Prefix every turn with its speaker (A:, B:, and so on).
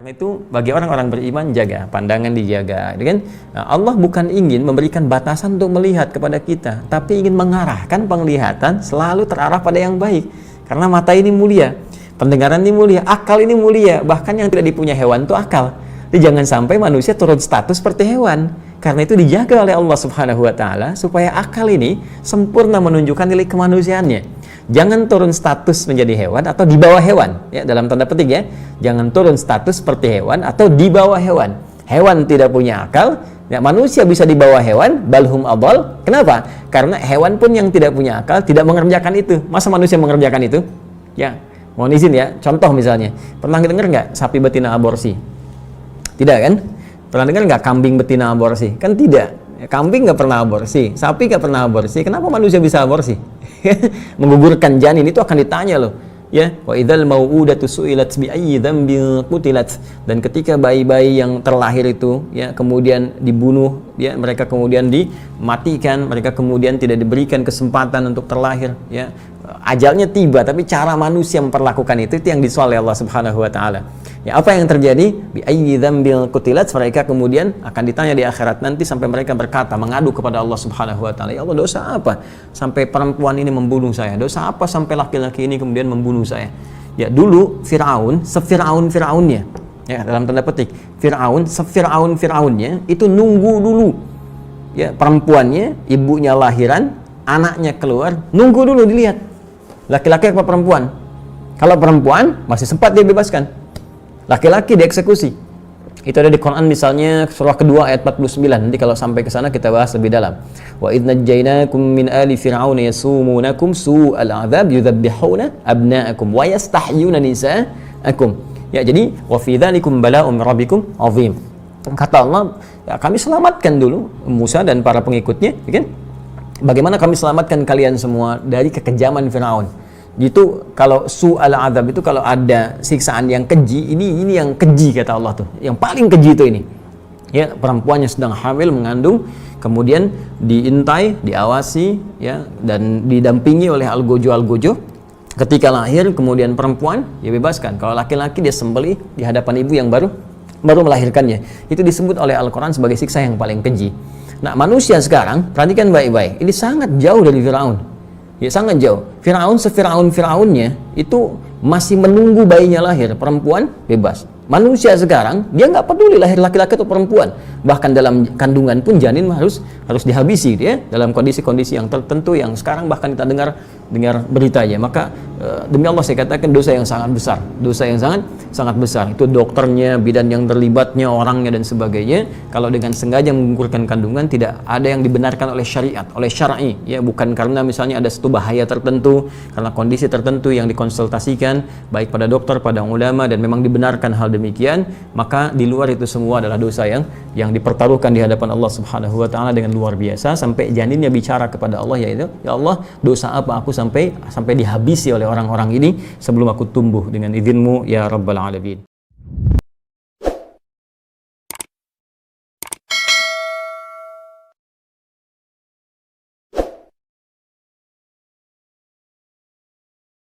A: Karena itu bagi orang-orang beriman, jaga pandangan, dijaga, kan? Nah, Allah bukan ingin memberikan batasan untuk melihat kepada kita, tapi ingin mengarahkan penglihatan selalu terarah pada yang baik. Karena mata ini mulia, pendengaran ini mulia, akal ini mulia, bahkan yang tidak dipunya hewan itu akal. Jadi jangan sampai manusia turun status seperti hewan. Karena itu dijaga oleh Allah Subhanahu wa taala supaya akal ini sempurna menunjukkan nilai kemanusiaannya. Jangan turun status menjadi hewan atau di bawah hewan, ya, dalam tanda petik ya. Jangan turun status seperti hewan atau di bawah hewan. Hewan tidak punya akal, ya, manusia bisa di bawah hewan, balhum adall. Kenapa? Karena hewan pun yang tidak punya akal tidak mengerjakan itu. Masa manusia mengerjakan itu? Ya, mohon izin ya. Contoh misalnya, pernah dengar nggak sapi betina aborsi? Tidak kan? Pernah dengar nggak kambing betina aborsi? Kan tidak. Kambing nggak pernah aborsi, sapi nggak pernah aborsi. Kenapa manusia bisa aborsi? Menggugurkan janin itu akan ditanya loh, ya. Wa idzal mau'udatu su'ilat bi ayyi dzambin qutilat. Dan ketika bayi-bayi yang terlahir itu, ya, kemudian dibunuh, ya, mereka kemudian dimatikan, mereka kemudian tidak diberikan kesempatan untuk terlahir, ya. Ajalnya tiba, tapi cara manusia memperlakukan itu yang disoal oleh Allah Subhanahu wa taala. Ya, apa yang terjadi? Bi ayyi dzambin qutilat, mereka kemudian akan ditanya di akhirat nanti sampai mereka berkata, mengadu kepada Allah Subhanahu wa taala, ya Allah, dosa apa sampai perempuan ini membunuh saya? Dosa apa sampai laki-laki ini kemudian membunuh saya? Ya, dulu Firaun, sefiraun-firaunnya, ya, dalam tanda petik, Firaun, sefiraun-firaunnya itu nunggu dulu, ya, perempuannya, ibunya lahiran, anaknya keluar, nunggu dulu dilihat laki-laki apa perempuan. Kalau perempuan masih sempat dia bebaskan, laki-laki dieksekusi. Itu ada di Quran misalnya surah kedua ayat 49. Nanti kalau sampai ke sana kita bahas lebih dalam. Wa idz najjaynakum min ali fir'aun yasumunakum su'al 'adzab yudzabbihuna abna'akum wa yastahyuna nisa'akum. Ya, jadi wa fi dzalikum bala'un min rabbikum 'azim. Kata Allah, ya, kami selamatkan dulu Musa dan para pengikutnya, ya kan? Bagaimana kami selamatkan kalian semua dari kekejaman Firaun. Itu kalau su'al azab itu kalau ada siksaan yang keji, ini yang keji kata Allah tuh. Yang paling keji itu ini. Ya, perempuannya sedang hamil mengandung, kemudian diintai, diawasi, ya, dan didampingi oleh algojo. Ketika lahir kemudian perempuan ya bebaskan. Kalau laki-laki dia sembelih di hadapan ibu yang baru melahirkannya. Itu disebut oleh Al-Qur'an sebagai siksa yang paling keji. Nah, manusia sekarang perhatikan baik-baik. Ini sangat jauh dari Firaun. Ya, sangat jauh. Firaun sefiraun-firaunnya itu masih menunggu bayinya lahir, perempuan bebas. Manusia sekarang dia nggak peduli lahir laki-laki atau perempuan. Bahkan dalam kandungan pun janin harus dihabisi, ya, dalam kondisi-kondisi yang tertentu yang sekarang bahkan kita dengar beritanya. Maka demi Allah saya katakan dosa yang sangat besar, dosa yang sangat besar. Itu dokternya, bidan yang terlibatnya, orangnya dan sebagainya. Kalau dengan sengaja menggugurkan kandungan tidak ada yang dibenarkan oleh syariat, oleh syar'i, ya, bukan karena misalnya ada satu bahaya tertentu, karena kondisi tertentu yang dikonsultasikan baik pada dokter, pada ulama, dan memang dibenarkan hal demikian, maka di luar itu semua adalah dosa yang dipertaruhkan di hadapan Allah Subhanahu wa taala dengan luar biasa, sampai janinnya bicara kepada Allah, yaitu, ya Allah, dosa apa aku sampai dihabisi oleh orang-orang ini sebelum aku tumbuh dengan izin-Mu ya Rabbal Alamin.